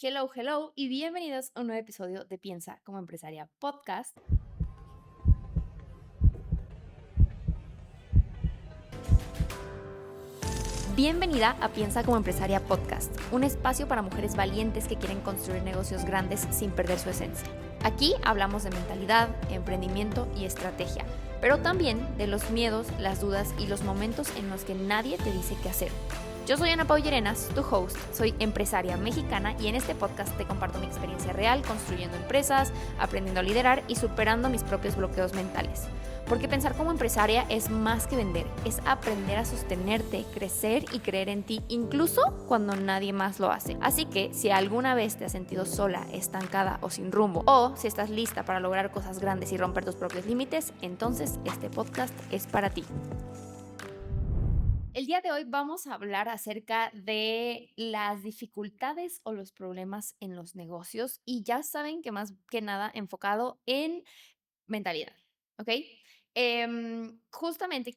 Hello, hello y bienvenidos a un nuevo episodio de Piensa como Empresaria Podcast. Bienvenida a Piensa como Empresaria Podcast, un espacio para mujeres valientes que quieren construir negocios grandes sin perder su esencia. Aquí hablamos de mentalidad, emprendimiento y estrategia, pero también de los miedos, las dudas y los momentos en los que nadie te dice qué hacer. Yo soy Ana Pau Llerenas, tu host, soy empresaria mexicana y en este podcast te comparto mi experiencia real construyendo empresas, aprendiendo a liderar y superando mis propios bloqueos mentales. Porque pensar como empresaria es más que vender, es aprender a sostenerte, crecer y creer en ti, incluso cuando nadie más lo hace. Así que si alguna vez te has sentido sola, estancada o sin rumbo, o si estás lista para lograr cosas grandes y romper tus propios límites, entonces este podcast es para ti. El día de hoy vamos a hablar acerca de las dificultades o los problemas en los negocios y ya saben que más que nada enfocado en mentalidad, ¿ok? Justamente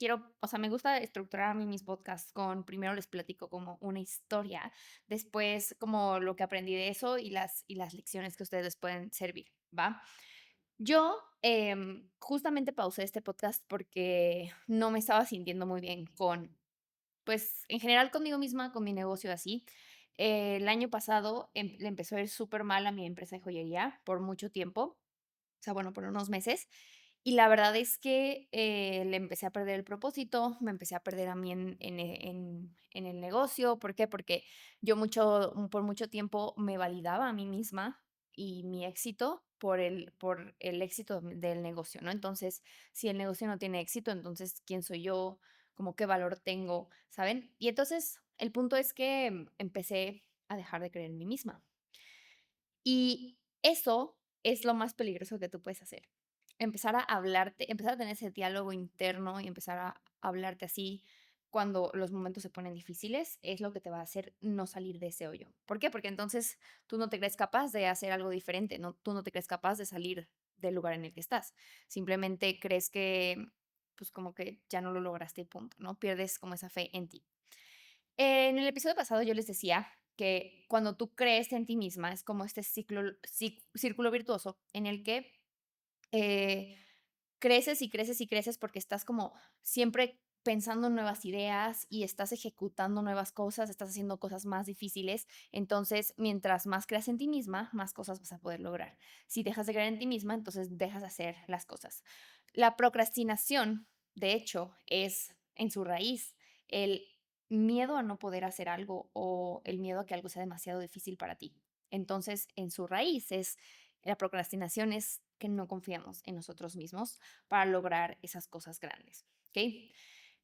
me gusta estructurar a mí mis podcasts con, primero les platico como una historia, después como lo que aprendí de eso y las lecciones que ustedes les pueden servir, ¿va? Yo justamente pausé este podcast porque no me estaba sintiendo muy bien pues, en general conmigo misma, con mi negocio así. El año pasado le empezó a ir súper mal a mi empresa de joyería por mucho tiempo, o sea, bueno, por unos meses. Y la verdad es que, le empecé a perder el propósito, me empecé a perder a mí en el negocio, ¿por qué? Porque yo por mucho tiempo me validaba a mí misma y mi éxito por el éxito del negocio, ¿no? Entonces, si el negocio no tiene éxito, entonces, ¿quién soy yo? ¿Cómo qué valor tengo? ¿Saben? Y entonces, el punto es que empecé a dejar de creer en mí misma. Y eso es lo más peligroso que tú puedes hacer. Empezar a hablarte, empezar a tener ese diálogo interno y empezar a hablarte así cuando los momentos se ponen difíciles, es lo que te va a hacer no salir de ese hoyo. ¿Por qué? Porque entonces tú no te crees capaz de hacer algo diferente, no, tú no te crees capaz de salir del lugar en el que estás. Simplemente crees que, pues como que ya no lo lograste y punto, ¿no? Pierdes como esa fe en ti. En el episodio pasado yo les decía que cuando tú crees en ti misma es como este círculo virtuoso en el que eh, creces y creces y creces porque estás como siempre pensando en nuevas ideas y estás ejecutando nuevas cosas, estás haciendo cosas más difíciles. Entonces, mientras más creas en ti misma, más cosas vas a poder lograr. Si dejas de creer en ti misma, entonces dejas de hacer las cosas. La procrastinación, de hecho, es en su raíz el miedo a no poder hacer algo o el miedo a que algo sea demasiado difícil para ti. Entonces, en su raíz es la procrastinación es que no confiamos en nosotros mismos para lograr esas cosas grandes, ¿ok?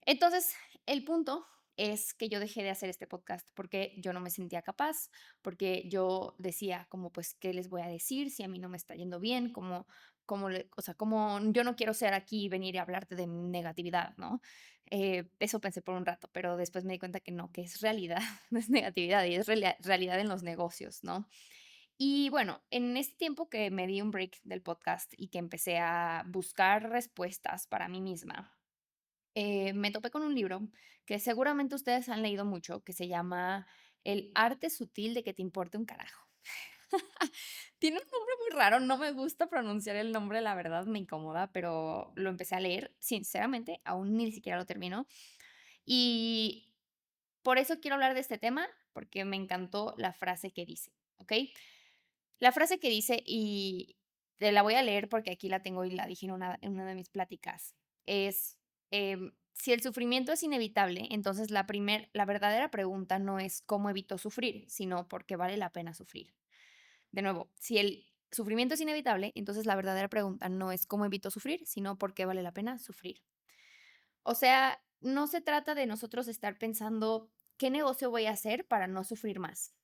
Entonces, el punto es que yo dejé de hacer este podcast porque yo no me sentía capaz, porque yo decía como, pues, ¿qué les voy a decir si a mí no me está yendo bien? O sea, como yo no quiero ser aquí y venir y hablarte de negatividad, ¿no? Eso pensé por un rato, pero después me di cuenta que no, que es realidad, no es negatividad y es realidad en los negocios, ¿no? Y bueno, en este tiempo que me di un break del podcast y que empecé a buscar respuestas para mí misma, me topé con un libro que seguramente ustedes han leído mucho, que se llama El arte sutil de que te importe un carajo. Tiene un nombre muy raro, no me gusta pronunciar el nombre, la verdad me incomoda, pero lo empecé a leer, sinceramente, aún ni siquiera lo termino. Y por eso quiero hablar de este tema, porque me encantó la frase que dice, ¿ok? La frase que dice, y te la voy a leer porque aquí la tengo y la dije en una de mis pláticas, es, si el sufrimiento es inevitable, entonces la verdadera pregunta no es cómo evito sufrir, sino por qué vale la pena sufrir. De nuevo, si el sufrimiento es inevitable, entonces la verdadera pregunta no es cómo evito sufrir, sino por qué vale la pena sufrir. O sea, no se trata de nosotros estar pensando qué negocio voy a hacer para no sufrir más.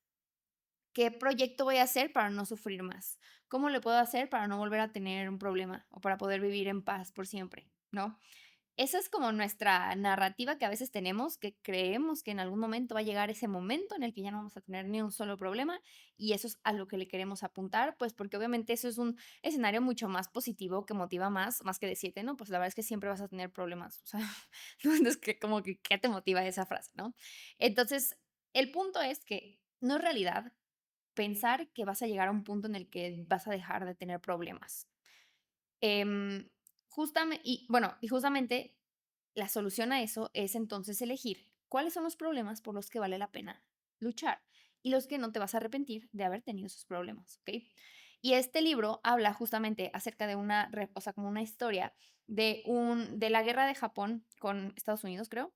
¿Qué proyecto voy a hacer para no sufrir más? ¿Cómo le puedo hacer para no volver a tener un problema o para poder vivir en paz por siempre? ¿No? Esa es como nuestra narrativa que a veces tenemos, que creemos que en algún momento va a llegar ese momento en el que ya no vamos a tener ni un solo problema y eso es a lo que le queremos apuntar, pues porque obviamente eso es un escenario mucho más positivo que motiva más que decirte, no, pues la verdad es que siempre vas a tener problemas, o sea, no es que como que ¿qué te motiva esa frase, no? Entonces, el punto es que no es realidad pensar que vas a llegar a un punto en el que vas a dejar de tener problemas. Em, y justamente la solución a eso es entonces elegir cuáles son los problemas por los que vale la pena luchar y los que no te vas a arrepentir de haber tenido esos problemas, ¿ok? Y este libro habla justamente acerca de o sea, como una historia de la guerra de Japón con Estados Unidos, creo,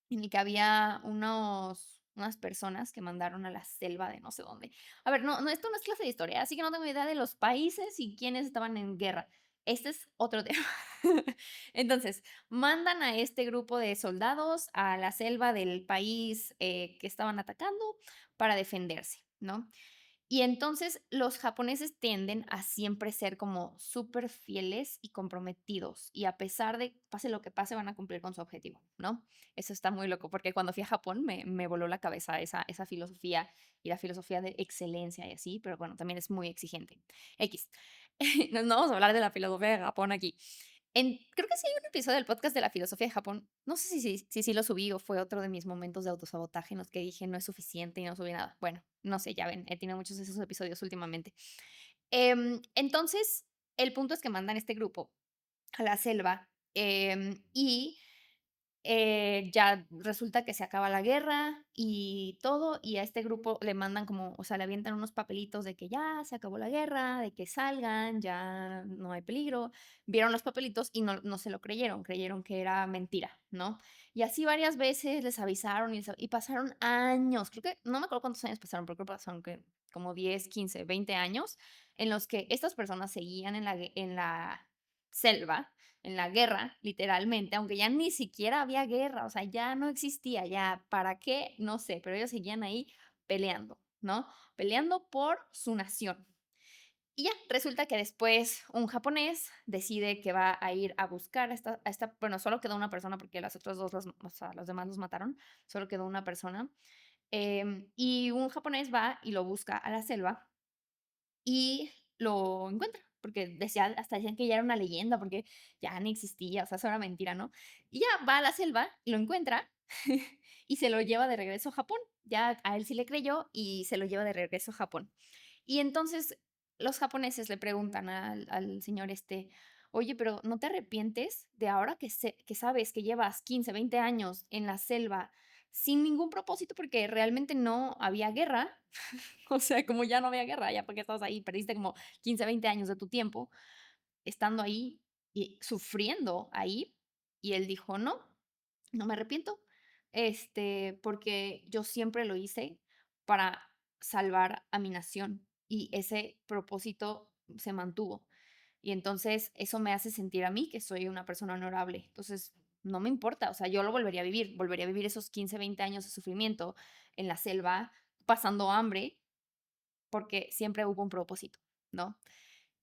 en el que había unas personas que mandaron a la selva de no sé dónde. A ver, no, esto no es clase de historia, así que no tengo idea de los países y quiénes estaban en guerra. Este es otro tema. Entonces, mandan a este grupo de soldados a la selva del país que estaban atacando para defenderse, ¿no? Y entonces los japoneses tienden a siempre ser como súper fieles y comprometidos, y a pesar de pase lo que pase, van a cumplir con su objetivo, ¿no? Eso está muy loco, porque cuando fui a Japón me voló la cabeza esa filosofía y la filosofía de excelencia y así, pero bueno, también es muy exigente. X. No vamos a hablar de la filosofía de Japón aquí. Creo que sí hay un episodio del podcast de la filosofía de Japón. No sé si lo subí o fue otro de mis momentos de autosabotaje en los que dije no es suficiente y no subí nada. Bueno, no sé, ya ven, he tenido muchos de esos episodios últimamente. Entonces, el punto es que mandan este grupo a la selva y ya resulta que se acaba la guerra y todo, y a este grupo le mandan como, o sea, le avientan unos papelitos de que ya se acabó la guerra, de que salgan, ya no hay peligro. Vieron los papelitos y no se lo creyeron, creyeron que era mentira, ¿no? Y así varias veces les avisaron y pasaron años, creo que, no me acuerdo cuántos años pasaron, pero creo que pasaron como 10, 15, 20 años en los que estas personas seguían en la selva en la guerra, literalmente, aunque ya ni siquiera había guerra, o sea, ya no existía, ya, ¿para qué? No sé, pero ellos seguían ahí peleando, ¿no? Peleando por su nación. Y ya, resulta que después un japonés decide que va a ir a buscar bueno, solo quedó una persona porque las otras dos, o sea, los demás los mataron, solo quedó una persona. Y un japonés va y lo busca a la selva y lo encuentra, porque hasta decían que ya era una leyenda, porque ya ni existía, o sea, eso era mentira, ¿no? Y ya va a la selva, lo encuentra y se lo lleva de regreso a Japón. Ya a él sí le creyó y se lo lleva de regreso a Japón. Y entonces los japoneses le preguntan al señor este, oye, pero ¿no te arrepientes de ahora que sabes que llevas 15, 20 años en la selva sin ningún propósito porque realmente no había guerra? O sea, como ya no había guerra, ya porque estabas ahí, perdiste como 15, 20 años de tu tiempo estando ahí y sufriendo ahí. Y él dijo, no, no me arrepiento, porque yo siempre lo hice para salvar a mi nación y ese propósito se mantuvo. Y entonces eso me hace sentir a mí que soy una persona honorable. Entonces, no me importa, o sea, yo lo volvería a vivir esos 15, 20 años de sufrimiento en la selva, pasando hambre, porque siempre hubo un propósito, ¿no?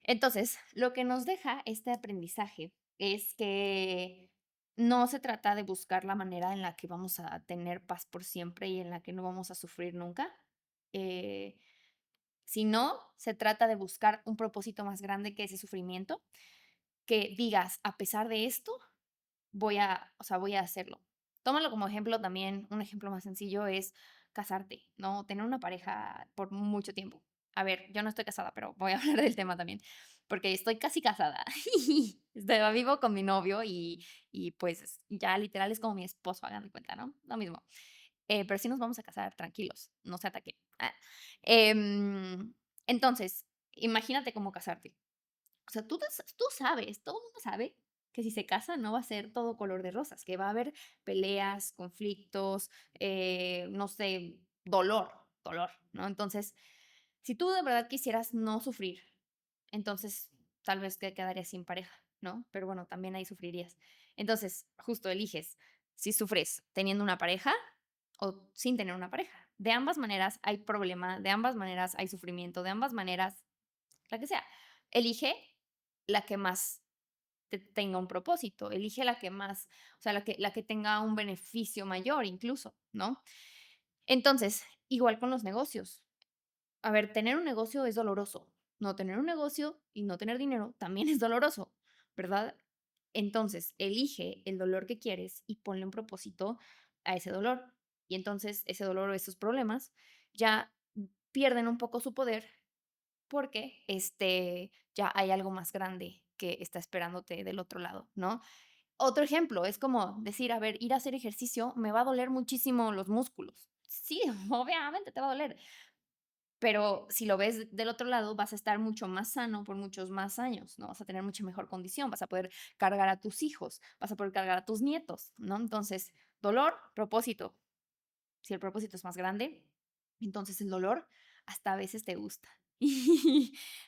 Entonces, lo que nos deja este aprendizaje es que no se trata de buscar la manera en la que vamos a tener paz por siempre y en la que no vamos a sufrir nunca, eh, sino se trata de buscar un propósito más grande que ese sufrimiento, que digas, a pesar de esto, o sea, voy a hacerlo. Tómalo como ejemplo también, un ejemplo más sencillo es casarte, ¿no? Tener una pareja por mucho tiempo. A ver, yo no estoy casada, pero voy a hablar del tema también, porque estoy casi casada. Vivo con mi novio y pues ya literal es como mi esposo, hagan de cuenta, ¿no? Lo mismo. Pero sí nos vamos a casar tranquilos, no se ataque. Entonces, imagínate cómo casarte. O sea, tú sabes, todo el mundo sabe que si se casa no va a ser todo color de rosas, que va a haber peleas, conflictos, no sé, dolor, ¿no? Entonces, si tú de verdad quisieras no sufrir, entonces tal vez te quedarías sin pareja, ¿no? Pero bueno, también ahí sufrirías. Entonces, justo eliges si sufres teniendo una pareja o sin tener una pareja. De ambas maneras hay problema, de ambas maneras hay sufrimiento, de ambas maneras, la que sea. Elige la que más tenga un propósito, elige la que más, o sea, la que tenga un beneficio mayor incluso, ¿no? Entonces, igual con los negocios. A ver, tener un negocio es doloroso. No tener un negocio y no tener dinero también es doloroso, ¿verdad? Entonces, elige el dolor que quieres y ponle un propósito a ese dolor. Y entonces ese dolor o esos problemas ya pierden un poco su poder porque, ya hay algo más grande que está esperándote del otro lado, ¿no? Otro ejemplo, es como decir, a ver, ir a hacer ejercicio me va a doler muchísimo los músculos. Sí, obviamente te va a doler, pero si lo ves del otro lado, vas a estar mucho más sano por muchos más años, ¿no? Vas a tener mucha mejor condición, vas a poder cargar a tus hijos, vas a poder cargar a tus nietos, ¿no? Entonces, dolor, propósito. Si el propósito es más grande, entonces el dolor hasta a veces te gusta,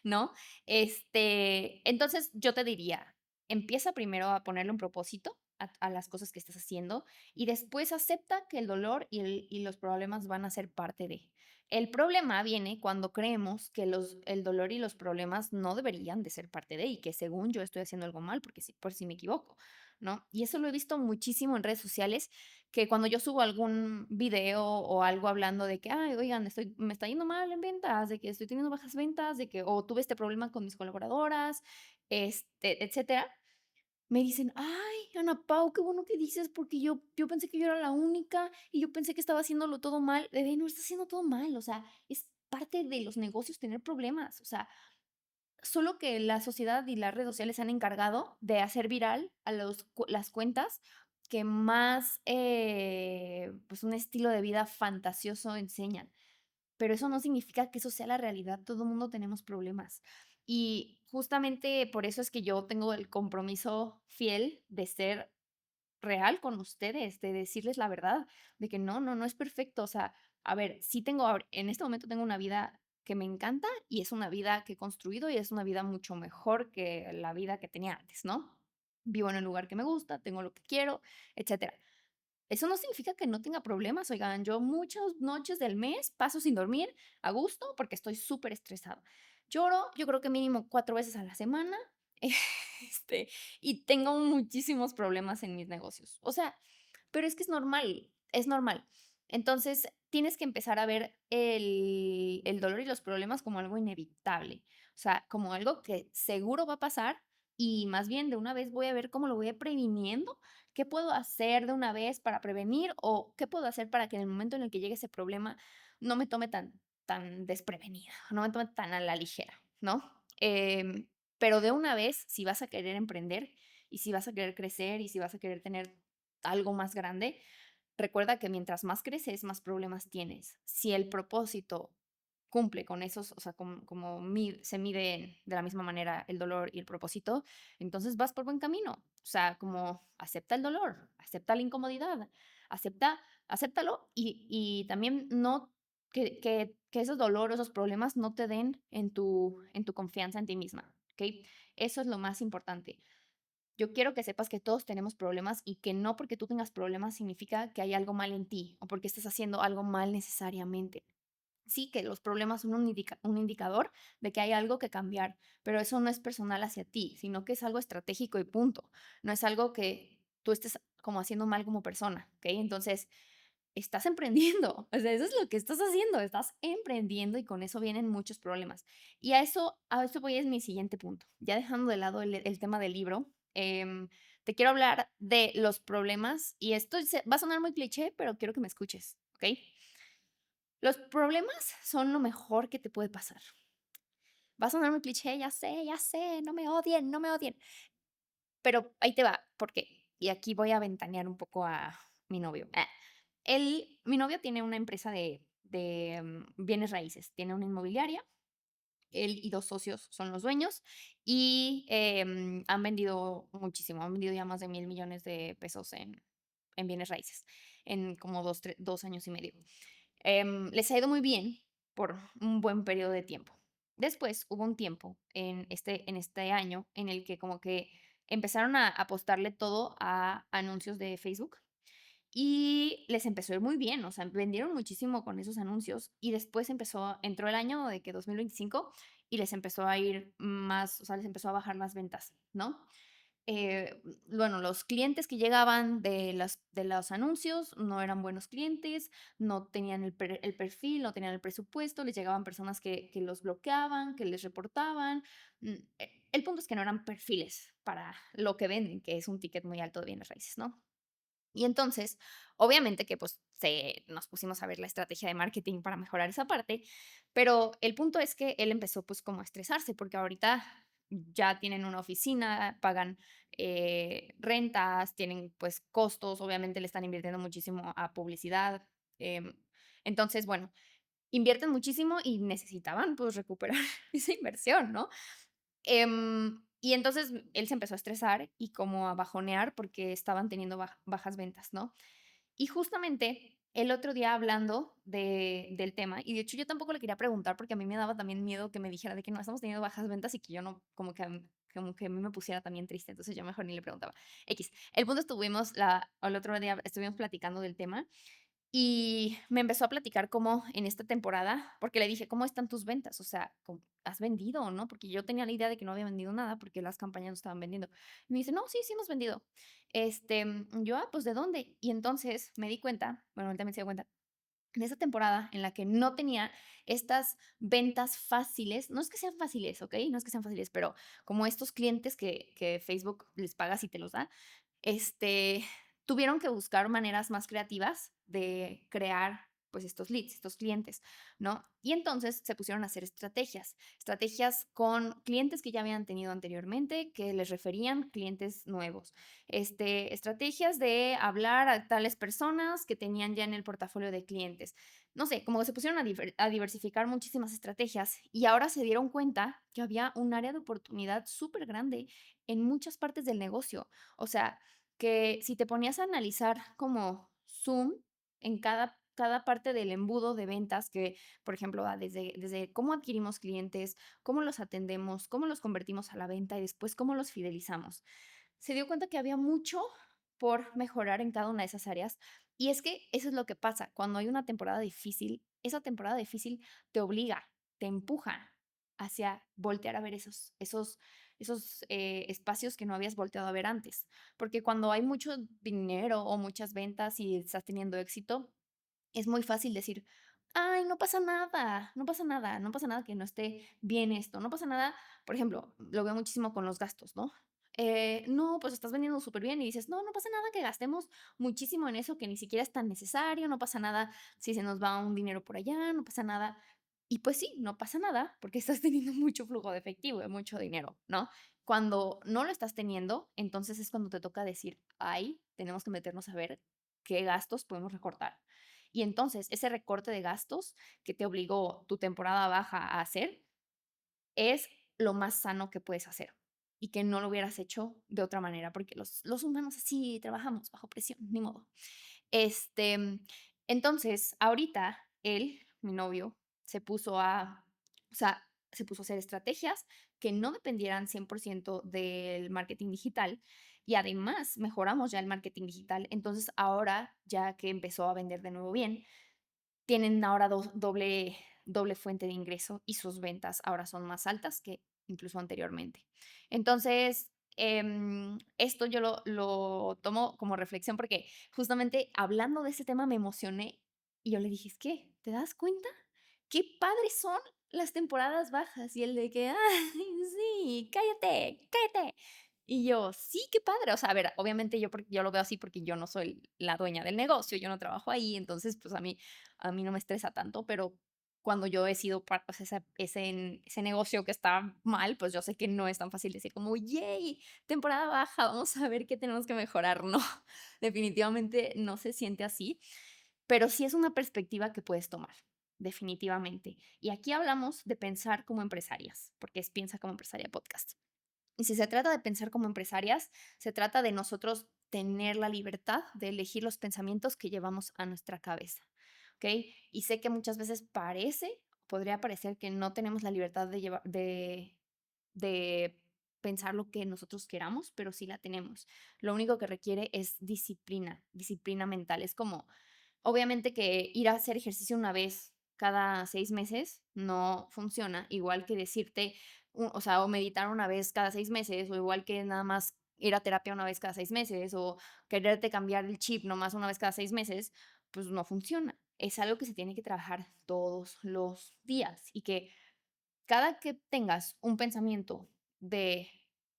¿no? Entonces yo te diría, empieza primero a ponerle un propósito a las cosas que estás haciendo y después acepta que el dolor y los problemas van a ser parte de. El problema viene cuando creemos que el dolor y los problemas no deberían de ser parte de y que según yo estoy haciendo algo mal porque por si me equivoco, ¿no? Y eso lo he visto muchísimo en redes sociales que cuando yo subo algún video o algo hablando de que, ay, oigan, me está yendo mal en ventas, de que estoy teniendo bajas ventas, de que, o tuve este problema con mis colaboradoras, etcétera, me dicen, ay, Ana Pau, qué bueno que dices, porque yo pensé que yo era la única y yo pensé que estaba haciéndolo todo mal. Bebé, no estás haciendo todo mal, o sea, es parte de los negocios tener problemas, o sea, solo que la sociedad y las redes sociales se han encargado de hacer viral a las cuentas que más, pues, un estilo de vida fantasioso enseñan, pero eso no significa que eso sea la realidad, todo el mundo tenemos problemas. Y justamente por eso es que yo tengo el compromiso fiel de ser real con ustedes, de decirles la verdad, de que no, no, no es perfecto. O sea, a ver, sí tengo, en este momento tengo una vida que me encanta y es una vida que he construido y es una vida mucho mejor que la vida que tenía antes, ¿no? Vivo en el lugar que me gusta, tengo lo que quiero, etcétera. Eso no significa que no tenga problemas, oigan, yo muchas noches del mes paso sin dormir a gusto porque estoy súper estresada. Lloro, yo creo que mínimo 4 veces a la semana, y tengo muchísimos problemas en mis negocios. O sea, pero es que es normal, es normal. Entonces, tienes que empezar a ver el dolor y los problemas como algo inevitable, o sea, como algo que seguro va a pasar y más bien de una vez voy a ver cómo lo voy a previniendo. ¿Qué puedo hacer de una vez para prevenir o qué puedo hacer para que en el momento en el que llegue ese problema no me tome tan desprevenida, no me tome tan a la ligera, ¿no? Pero de una vez, si vas a querer emprender y si vas a querer crecer y si vas a querer tener algo más grande, recuerda que mientras más creces, más problemas tienes. Si el propósito cumple con esos, o sea, como se mide de la misma manera el dolor y el propósito, entonces vas por buen camino. O sea, como acepta el dolor, acepta la incomodidad, acepta, acéptalo y también no que esos dolores, esos problemas no te den en tu confianza en ti misma, ¿ok? Eso es lo más importante. Yo quiero que sepas que todos tenemos problemas y que no porque tú tengas problemas significa que hay algo mal en ti o porque estás haciendo algo mal necesariamente. Sí, que los problemas son un indicador de que hay algo que cambiar, pero eso no es personal hacia ti, sino que es algo estratégico y punto. No es algo que tú estés como haciendo mal como persona, ¿ok? Entonces, estás emprendiendo, o sea, eso es lo que estás haciendo, estás emprendiendo y con eso vienen muchos problemas. Y a eso voy es mi siguiente punto. Ya dejando de lado el tema del libro, te quiero hablar de los problemas y esto va a sonar muy cliché, pero quiero que me escuches, ¿ok? Los problemas son lo mejor que te puede pasar. Va a sonar muy cliché, ya sé, no me odien, no me odien, pero ahí te va, ¿por qué? Y aquí voy a ventanear un poco a mi novio. Mi novio tiene una empresa de bienes raíces, tiene una inmobiliaria, él y 2 socios son los dueños y, han vendido muchísimo, han vendido ya más de 1,000,000,000 de pesos en bienes raíces, en como 2 años y medio. Les ha ido muy bien por un buen periodo de tiempo. Después hubo un tiempo en este año en el que como que empezaron a apostarle todo a anuncios de Facebook y les empezó a ir muy bien, o sea, vendieron muchísimo con esos anuncios y después entró el año de que 2025 y les empezó a ir más, o sea, les empezó a bajar las ventas, ¿no? Bueno, los clientes que llegaban de los anuncios no eran buenos clientes, no tenían el perfil, no tenían el presupuesto, les llegaban personas que los bloqueaban, que les reportaban. El punto es que no eran perfiles para lo que venden, que es un ticket muy alto de bienes raíces, ¿no? Y entonces, obviamente que, pues, nos pusimos a ver la estrategia de marketing para mejorar esa parte, pero el punto es que él empezó pues como a estresarse porque ahorita ya tienen una oficina, pagan rentas, tienen pues costos, obviamente le están invirtiendo muchísimo a publicidad. em, entonces, bueno, invierten muchísimo y necesitaban pues recuperar esa inversión, ¿no? Y entonces él se empezó a estresar y como a bajonear porque estaban teniendo bajas ventas, ¿no? Y justamente el otro día hablando del tema, y de hecho yo tampoco le quería preguntar porque a mí me daba también miedo que me dijera de que no estamos teniendo bajas ventas y que yo no, como que a mí me pusiera también triste, entonces yo mejor ni le preguntaba. X. El punto estuvimos, el otro día estuvimos platicando del tema y me empezó a platicar cómo en esta temporada, porque le dije, ¿cómo están tus ventas? O sea, ¿has vendido o no? Porque yo tenía la idea de que no había vendido nada porque las campañas no estaban vendiendo. Y me dice, no, sí, sí hemos vendido. Yo, pues, ¿de dónde? Y entonces me di cuenta, bueno, él también se dio cuenta, en esa temporada en la que no tenía estas ventas fáciles, no es que sean fáciles, ¿ok? No es que sean fáciles, pero como estos clientes que Facebook les paga si te los da, este, tuvieron que buscar maneras más creativas de crear pues estos leads, estos clientes, ¿no? Y entonces se pusieron a hacer estrategias con clientes que ya habían tenido anteriormente, que les referían clientes nuevos, estrategias de hablar a tales personas que tenían ya en el portafolio de clientes. No sé, como que se pusieron a diversificar muchísimas estrategias y ahora se dieron cuenta que había un área de oportunidad súper grande en muchas partes del negocio. O sea, que si te ponías a analizar como Zoom en cada parte del embudo de ventas, que, por ejemplo, va desde cómo adquirimos clientes, cómo los atendemos, cómo los convertimos a la venta y después cómo los fidelizamos. Se dio cuenta que había mucho por mejorar en cada una de esas áreas. Y es que eso es lo que pasa. Cuando hay una temporada difícil, esa temporada difícil te obliga, te empuja hacia voltear a ver esos espacios que no habías volteado a ver antes. Porque cuando hay mucho dinero o muchas ventas y estás teniendo éxito, es muy fácil decir, ay, no pasa nada, no pasa nada, no pasa nada que no esté bien esto, no pasa nada. Por ejemplo, lo veo muchísimo con los gastos, ¿no? No, pues estás vendiendo súper bien y dices, no, no pasa nada que gastemos muchísimo en eso que ni siquiera es tan necesario, no pasa nada si se nos va un dinero por allá, no pasa nada. Y pues sí, no pasa nada porque estás teniendo mucho flujo de efectivo, mucho dinero, ¿no? Cuando no lo estás teniendo, entonces es cuando te toca decir, ay, tenemos que meternos a ver qué gastos podemos recortar. Y entonces ese recorte de gastos que te obligó tu temporada baja a hacer es lo más sano que puedes hacer y que no lo hubieras hecho de otra manera, porque los humanos así trabajamos bajo presión, ni modo. Este, entonces, ahorita él, mi novio, o sea, se puso a hacer estrategias que no dependieran 100% del marketing digital y además mejoramos ya el marketing digital. Entonces, ahora, ya que empezó a vender de nuevo bien, tienen ahora doble fuente de ingreso y sus ventas ahora son más altas que incluso anteriormente. Entonces, esto yo lo tomo como reflexión porque justamente hablando de ese tema me emocioné y yo le dije, es que, ¿te das cuenta? Qué padres son las temporadas bajas y el de que, ay, sí, cállate, cállate. Y yo, sí, qué padre. O sea, a ver, obviamente yo lo veo así porque yo no soy la dueña del negocio, yo no trabajo ahí, entonces pues a mí no me estresa tanto, pero cuando yo he sido parte, pues, ese negocio que está mal, pues yo sé que no es tan fácil decir como, yay, temporada baja, vamos a ver qué tenemos que mejorar. No, definitivamente no se siente así, pero sí es una perspectiva que puedes tomar, definitivamente. Y aquí hablamos de pensar como empresarias, porque es Piensa como empresaria podcast. Y si se trata de pensar como empresarias, se trata de nosotros tener la libertad de elegir los pensamientos que llevamos a nuestra cabeza, ¿ok? Y sé que muchas veces podría parecer que no tenemos la libertad de pensar lo que nosotros queramos, pero sí la tenemos. Lo único que requiere es disciplina mental. Es como, obviamente que ir a hacer ejercicio una vez cada 6 meses no funciona, igual que decirte, o sea, o meditar una vez cada 6 meses, o igual que nada más ir a terapia una vez cada 6 meses, o quererte cambiar el chip nomás una vez cada 6 meses, pues no funciona. Es algo que se tiene que trabajar todos los días y que cada que tengas un pensamiento de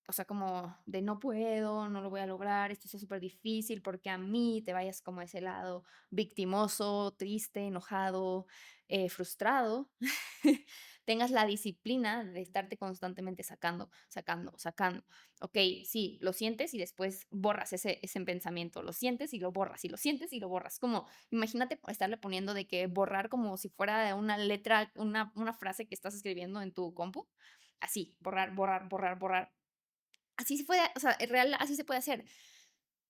o sea, como de no puedo, no lo voy a lograr, esto es súper difícil porque a mí te vayas como a ese lado victimoso, triste, enojado, frustrado, tengas la disciplina de estarte constantemente sacando, sacando, sacando. Ok, sí, lo sientes y después borras ese pensamiento, lo sientes y lo borras, y lo sientes y lo borras. Como, imagínate estarle poniendo de que borrar como si fuera una letra, una frase que estás escribiendo en tu compu. Así, borrar, borrar, borrar, borrar. Así se puede, o sea, en real, así se puede hacer.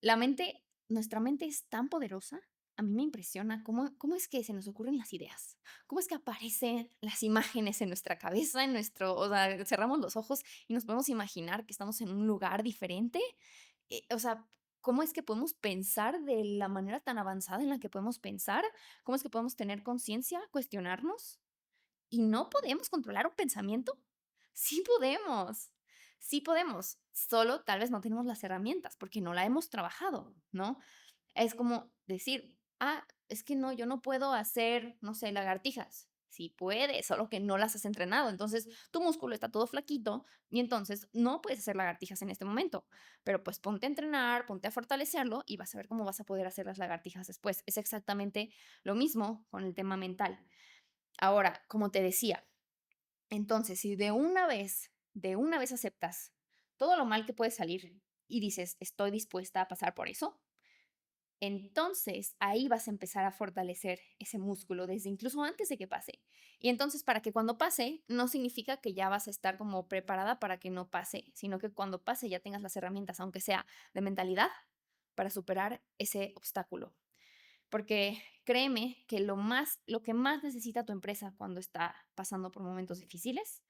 La mente nuestra mente es tan poderosa, a mí me impresiona cómo es que se nos ocurren las ideas, cómo es que aparecen las imágenes en nuestra cabeza, en nuestro o sea, cerramos los ojos y nos podemos imaginar que estamos en un lugar diferente, o sea, cómo es que podemos pensar de la manera tan avanzada en la que podemos pensar, cómo es que podemos tener conciencia, cuestionarnos. ¿Y no podemos controlar un pensamiento? Sí podemos, sí podemos, solo tal vez no tenemos las herramientas porque no la hemos trabajado, ¿no? Es como decir, es que no, yo no puedo hacer, no sé, lagartijas. Sí puedes, solo que no las has entrenado. Entonces, tu músculo está todo flaquito y entonces no puedes hacer lagartijas en este momento. Pero pues ponte a entrenar, ponte a fortalecerlo y vas a ver cómo vas a poder hacer las lagartijas después. Es exactamente lo mismo con el tema mental. Ahora, como te decía, entonces, si de una vez aceptas todo lo mal que puede salir y dices, estoy dispuesta a pasar por eso, entonces ahí vas a empezar a fortalecer ese músculo desde incluso antes de que pase. Y entonces para que cuando pase, no significa que ya vas a estar como preparada para que no pase, sino que cuando pase ya tengas las herramientas, aunque sea de mentalidad, para superar ese obstáculo. Porque créeme que lo que más necesita tu empresa cuando está pasando por momentos difíciles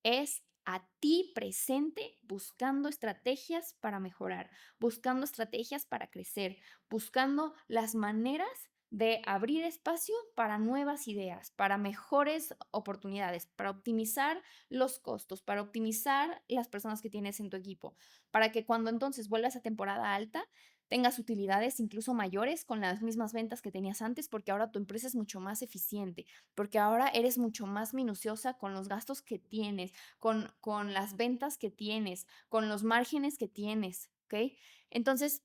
es a ti presente buscando estrategias para mejorar, buscando estrategias para crecer, buscando las maneras de abrir espacio para nuevas ideas, para mejores oportunidades, para optimizar los costos, para optimizar las personas que tienes en tu equipo, para que cuando entonces vuelvas a temporada alta tengas utilidades incluso mayores con las mismas ventas que tenías antes, porque ahora tu empresa es mucho más eficiente, porque ahora eres mucho más minuciosa con los gastos que tienes, con las ventas que tienes, con los márgenes que tienes, ¿ok? Entonces,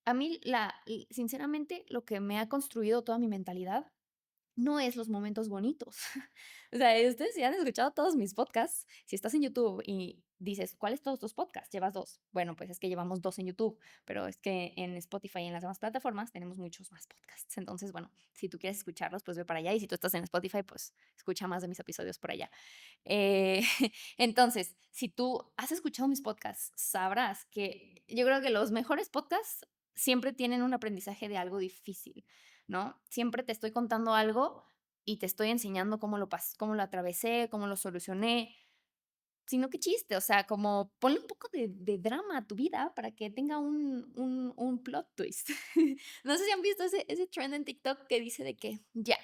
a mí, sinceramente, lo que me ha construido toda mi mentalidad no es los momentos bonitos. O sea, ustedes si han escuchado todos mis podcasts, si estás en YouTube y dices, ¿cuáles todos tus podcasts? Llevas 2. Bueno, pues es que llevamos 2 en YouTube, pero es que en Spotify y en las demás plataformas tenemos muchos más podcasts. Entonces, bueno, si tú quieres escucharlos, pues ve para allá y si tú estás en Spotify, pues escucha más de mis episodios por allá. Eh, entonces, si tú has escuchado mis podcasts, sabrás que yo creo que los mejores podcasts siempre tienen un aprendizaje de algo difícil, ¿no? Siempre te estoy contando algo y te estoy enseñando cómo lo atravesé, cómo lo solucioné, sino qué chiste, o sea, como ponle un poco de drama a tu vida para que tenga un plot twist. No sé si han visto ese trend en TikTok que dice de que ya,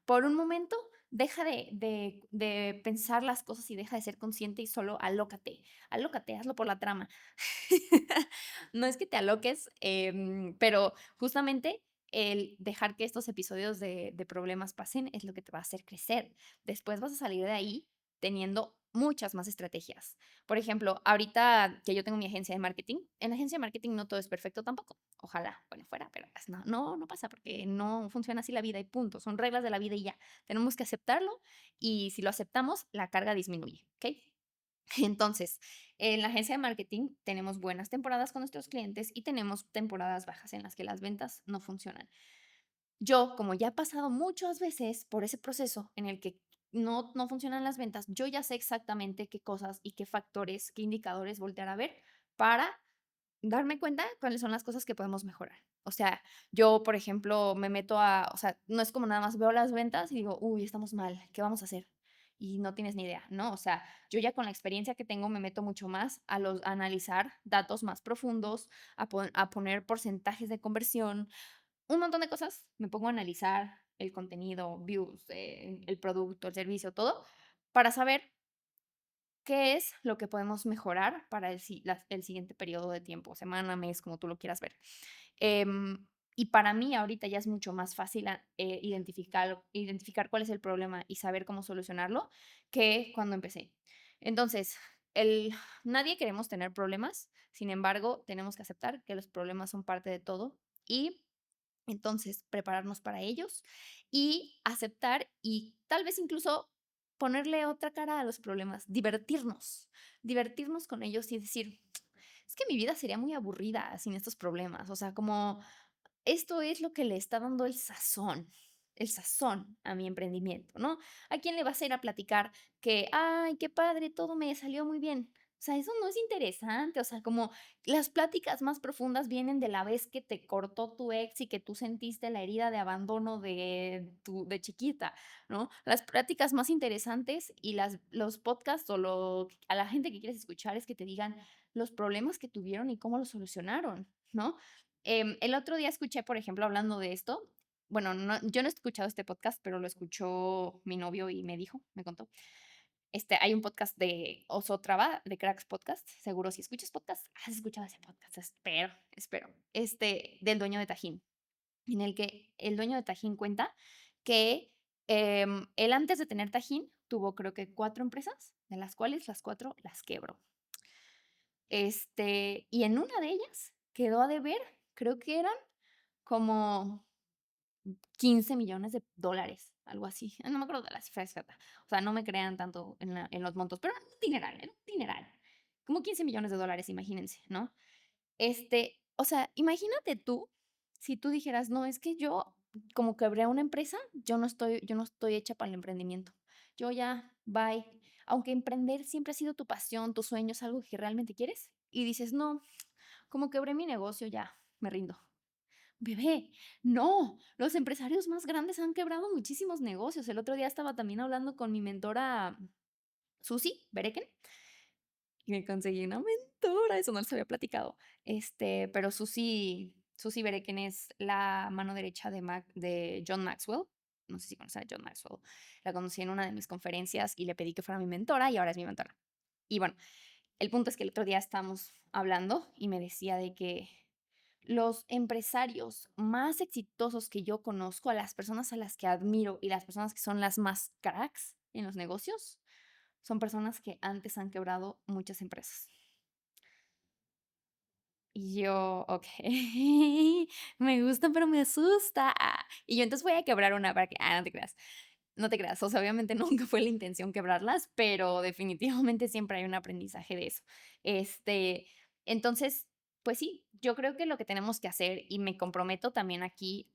por un momento deja de pensar las cosas y deja de ser consciente y solo alócate, alócate, hazlo por la trama. No es que te aloques, pero justamente el dejar que estos episodios de problemas pasen es lo que te va a hacer crecer. Después vas a salir de ahí teniendo muchas más estrategias. Por ejemplo, ahorita que yo tengo mi agencia de marketing, en la agencia de marketing no todo es perfecto tampoco. Ojalá, bueno, fuera, pero pues no pasa porque no funciona así la vida y punto. Son reglas de la vida y ya. Tenemos que aceptarlo y si lo aceptamos, la carga disminuye, ¿ok? Entonces, en la agencia de marketing tenemos buenas temporadas con nuestros clientes y tenemos temporadas bajas en las que las ventas no funcionan. Yo, como ya he pasado muchas veces por ese proceso en el que no funcionan las ventas, yo ya sé exactamente qué cosas y qué factores, qué indicadores voltear a ver para darme cuenta cuáles son las cosas que podemos mejorar. O sea, yo, por ejemplo, me meto o sea, no es como nada más veo las ventas y digo, uy, estamos mal, ¿qué vamos a hacer? Y no tienes ni idea, ¿no? O sea, yo ya con la experiencia que tengo me meto mucho más a analizar datos más profundos, a poner porcentajes de conversión, un montón de cosas. Me pongo a analizar el contenido, views, el producto, el servicio, todo, para saber qué es lo que podemos mejorar para el siguiente periodo de tiempo, semana, mes, como tú lo quieras ver. Y para mí ahorita ya es mucho más fácil identificar cuál es el problema y saber cómo solucionarlo que cuando empecé. Entonces, el nadie queremos tener problemas, sin embargo, tenemos que aceptar que los problemas son parte de todo y entonces prepararnos para ellos y aceptar y tal vez incluso ponerle otra cara a los problemas, divertirnos con ellos y decir, es que mi vida sería muy aburrida sin estos problemas, o sea, como esto es lo que le está dando el sazón a mi emprendimiento, ¿no? ¿A quién le vas a ir a platicar que, ay, qué padre, todo me salió muy bien? O sea, eso no es interesante, o sea, como las pláticas más profundas vienen de la vez que te cortó tu ex y que tú sentiste la herida de abandono de chiquita, ¿no? Las pláticas más interesantes y los podcasts o a la gente que quieres escuchar es que te digan los problemas que tuvieron y cómo los solucionaron, ¿no? El otro día escuché, por ejemplo, hablando de esto, bueno, yo no he escuchado este podcast, pero lo escuchó mi novio y me contó. Hay un podcast de Oso Traba, de Cracks Podcast. Seguro si escuchas podcast, has escuchado ese podcast, espero. Del dueño de Tajín, en el que el dueño de Tajín cuenta que él antes de tener Tajín tuvo creo que 4 empresas, de las cuales las 4 las quebró. Y en una de ellas quedó a deber, creo que eran como 15 millones de dólares, algo así. No me acuerdo de la cifra exacta. O sea, no me crean tanto en los montos, pero era un dineral. Como 15 millones de dólares, imagínense, ¿no? O sea, imagínate tú, si tú dijeras, no, es que yo, como quebré una empresa, yo no estoy hecha para el emprendimiento. Yo ya, bye. Aunque emprender siempre ha sido tu pasión, tu sueño, es algo que realmente quieres. Y dices, no, como quebré mi negocio, ya, me rindo. Bebé, no, los empresarios más grandes han quebrado muchísimos negocios. El otro día estaba también hablando con mi mentora Susi Bereken y me conseguí una mentora, eso no les había platicado. Pero Susi Bereken es la mano derecha de John Maxwell. No sé si conocen a John Maxwell. La conocí en una de mis conferencias y le pedí que fuera mi mentora y ahora es mi mentora. Y bueno, el punto es que el otro día estábamos hablando y me decía de que los empresarios más exitosos que yo conozco, a las personas a las que admiro y las personas que son las más cracks en los negocios, son personas que antes han quebrado muchas empresas. Y yo, ok, me gusta, pero me asusta. Y yo entonces voy a quebrar una para que, no te creas. No te creas, o sea, obviamente nunca fue la intención quebrarlas, pero definitivamente siempre hay un aprendizaje de eso. Este, entonces, pues sí, yo creo que lo que tenemos que hacer, y me comprometo también aquí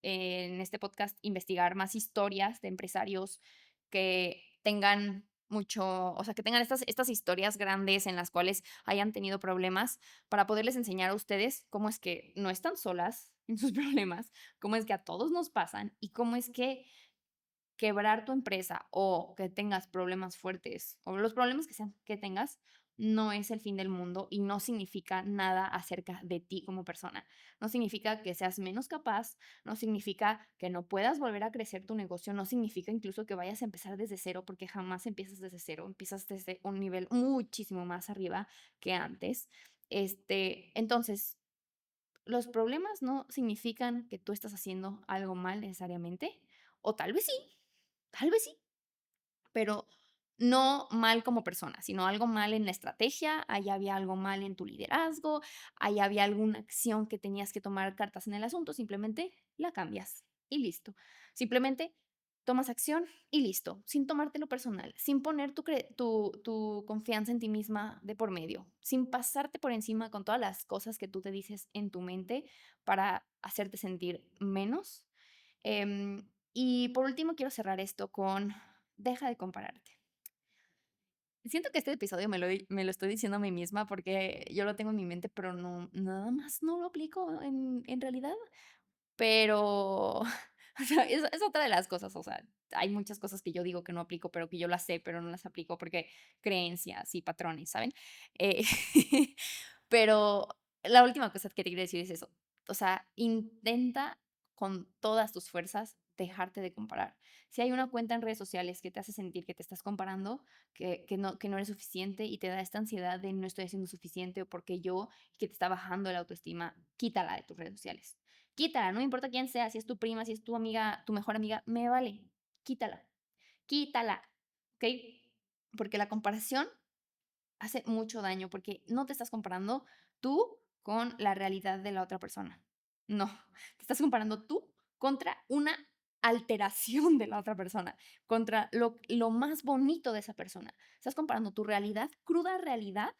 en este podcast, investigar más historias de empresarios que tengan mucho, o sea, que tengan estas historias grandes en las cuales hayan tenido problemas para poderles enseñar a ustedes cómo es que no están solas en sus problemas, cómo es que a todos nos pasan y cómo es que quebrar tu empresa o que tengas problemas fuertes o los problemas que sean que tengas no es el fin del mundo y no significa nada acerca de ti como persona. No significa que seas menos capaz, no significa que no puedas volver a crecer tu negocio, no significa incluso que vayas a empezar desde cero, porque jamás empiezas desde cero, empiezas desde un nivel muchísimo más arriba que antes. Entonces, los problemas no significan que tú estás haciendo algo mal necesariamente, o tal vez sí, pero no mal como persona, sino algo mal en la estrategia, ahí había algo mal en tu liderazgo, ahí había alguna acción que tenías que tomar cartas en el asunto, simplemente la cambias y listo. Simplemente tomas acción y listo, sin tomártelo personal, sin poner tu confianza en ti misma de por medio, sin pasarte por encima con todas las cosas que tú te dices en tu mente para hacerte sentir menos. Y por último, quiero cerrar esto con deja de compararte. Siento que este episodio me lo estoy diciendo a mí misma porque yo lo tengo en mi mente, pero no, nada más no lo aplico en realidad. Pero, o sea, es otra de las cosas, o sea, hay muchas cosas que yo digo que no aplico, pero que yo las sé, pero no las aplico porque creencias y patrones, ¿saben? Eh, pero la última cosa que te quiero decir es eso, o sea, intenta con todas tus fuerzas dejarte de comparar. Si hay una cuenta en redes sociales que te hace sentir que te estás comparando, que no eres suficiente y te da esta ansiedad de no estoy haciendo suficiente o porque yo, que te está bajando la autoestima, quítala de tus redes sociales. Quítala, no me importa quién sea, si es tu prima, si es tu amiga, tu mejor amiga, me vale. Quítala, quítala, ¿ok? Porque la comparación hace mucho daño porque no te estás comparando tú con la realidad de la otra persona. No, te estás comparando tú contra una alteración de la otra persona, contra lo más bonito de esa persona. Estás comparando tu realidad, cruda realidad,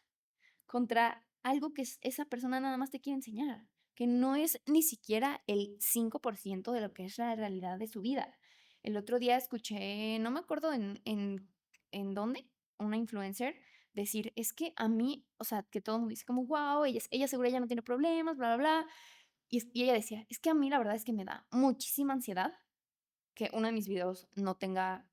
contra algo que esa persona nada más te quiere enseñar, que no es ni siquiera el 5% de lo que es la realidad de su vida. El otro día escuché, no me acuerdo en dónde, una influencer decir, es que a mí, o sea, que todo el mundo dice como, wow, ella seguro ya no tiene problemas, bla, bla, bla. Y ella decía, es que a mí la verdad es que me da muchísima ansiedad que uno de mis videos no tenga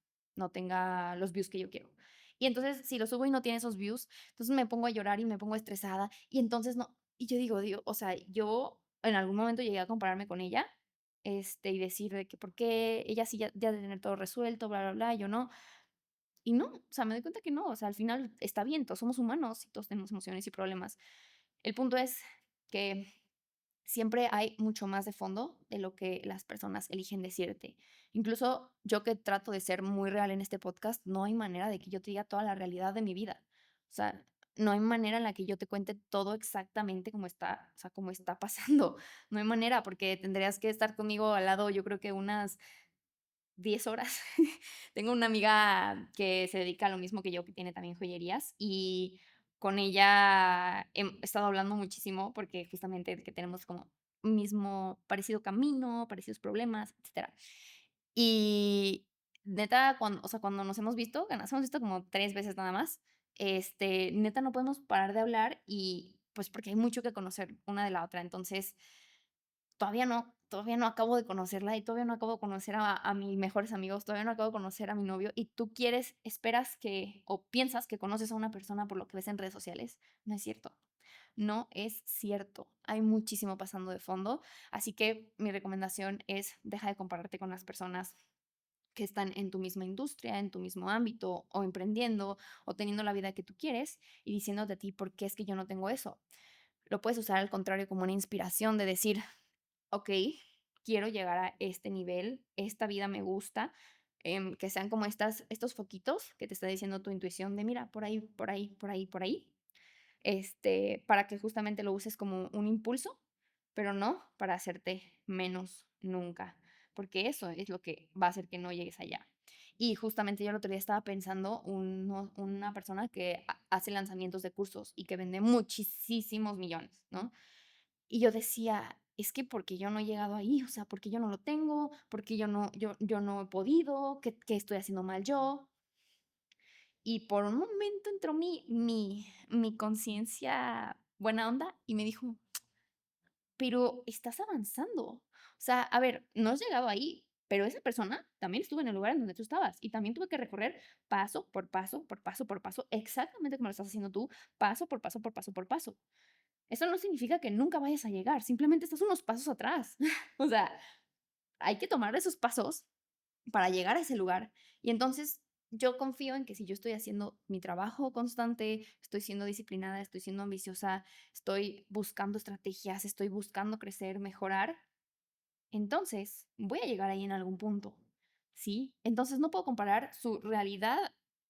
los views que yo quiero. Y entonces, si lo subo y no tiene esos views, entonces me pongo a llorar y me pongo estresada, y entonces no y yo digo, o sea, yo en algún momento llegué a compararme con ella, y decir de que por qué ella sí ya debe tener todo resuelto, bla, bla, bla, y yo no. Y no, o sea, me doy cuenta que no, o sea, al final está bien, todos somos humanos y todos tenemos emociones y problemas. El punto es que siempre hay mucho más de fondo de lo que las personas eligen decirte. Incluso yo que trato de ser muy real en este podcast, no hay manera de que yo te diga toda la realidad de mi vida. O sea, no hay manera en la que yo te cuente todo exactamente como está, o sea, como está pasando. No hay manera, porque tendrías que estar conmigo al lado, yo creo que unas 10 horas. Tengo una amiga que se dedica a lo mismo que yo, que tiene también joyerías, y con ella he estado hablando muchísimo porque justamente que tenemos como mismo parecido camino, parecidos problemas, etcétera. Y neta, cuando, o sea, cuando nos hemos visto, que nos hemos visto como 3 veces nada más, neta no podemos parar de hablar y, pues, porque hay mucho que conocer una de la otra. Entonces, todavía no acabo de conocerla y todavía no acabo de conocer a mis mejores amigos, todavía no acabo de conocer a mi novio, y tú esperas que o piensas que conoces a una persona por lo que ves en redes sociales. No es cierto. No es cierto. Hay muchísimo pasando de fondo, así que mi recomendación es deja de compararte con las personas que están en tu misma industria, en tu mismo ámbito, o emprendiendo, o teniendo la vida que tú quieres, y diciéndote a ti: "¿Por qué es que yo no tengo eso?". Lo puedes usar al contrario como una inspiración de decir: okey, quiero llegar a este nivel, esta vida me gusta, que sean como estos foquitos que te está diciendo tu intuición de mira, por ahí, por ahí, por ahí, por ahí, para que justamente lo uses como un impulso, pero no para hacerte menos nunca, porque eso es lo que va a hacer que no llegues allá. Y justamente yo el otro día estaba pensando, una persona que hace lanzamientos de cursos y que vende muchísimos millones, ¿no? Y yo decía, es que porque yo no he llegado ahí, o sea, porque yo no lo tengo, porque yo no he podido, ¿qué estoy haciendo mal yo? Y por un momento entró mi conciencia buena onda y me dijo, pero estás avanzando. O sea, a ver, no has llegado ahí, pero esa persona también estuvo en el lugar en donde tú estabas y también tuve que recorrer paso por paso, por paso, por paso, exactamente como lo estás haciendo tú, paso por paso, por paso, por paso. Eso no significa que nunca vayas a llegar, simplemente estás unos pasos atrás. O sea, hay que tomar esos pasos para llegar a ese lugar. Y entonces yo confío en que si yo estoy haciendo mi trabajo constante, estoy siendo disciplinada, estoy siendo ambiciosa, estoy buscando estrategias, estoy buscando crecer, mejorar, entonces, voy a llegar ahí en algún punto, ¿sí? Entonces, no puedo comparar su realidad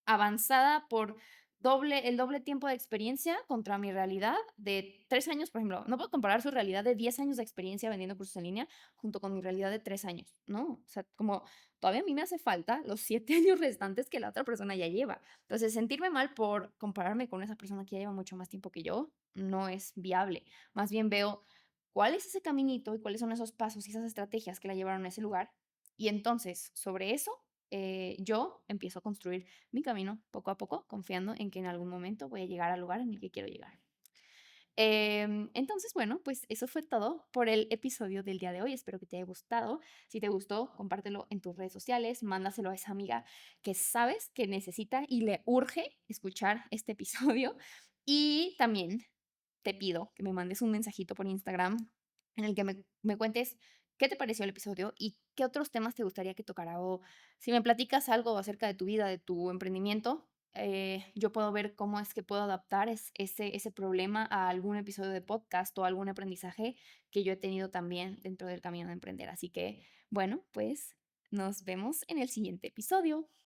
avanzada por el doble tiempo de experiencia contra mi realidad de 3 años, por ejemplo. No puedo comparar su realidad de 10 años de experiencia vendiendo cursos en línea junto con mi realidad de 3 años, ¿no? O sea, como todavía a mí me hace falta los 7 años restantes que la otra persona ya lleva. Entonces, sentirme mal por compararme con esa persona que ya lleva mucho más tiempo que yo no es viable. Más bien veo cuál es ese caminito y cuáles son esos pasos y esas estrategias que la llevaron a ese lugar. Y entonces, sobre eso, yo empiezo a construir mi camino poco a poco, confiando en que en algún momento voy a llegar al lugar en el que quiero llegar. Entonces, bueno, pues eso fue todo por el episodio del día de hoy. Espero que te haya gustado. Si te gustó, compártelo en tus redes sociales, mándaselo a esa amiga que sabes que necesita y le urge escuchar este episodio. Y también te pido que me mandes un mensajito por Instagram en el que me cuentes qué te pareció el episodio y qué otros temas te gustaría que tocara. O si me platicas algo acerca de tu vida, de tu emprendimiento, yo puedo ver cómo es que puedo adaptar ese problema a algún episodio de podcast o algún aprendizaje que yo he tenido también dentro del camino de emprender. Así que, bueno, pues nos vemos en el siguiente episodio.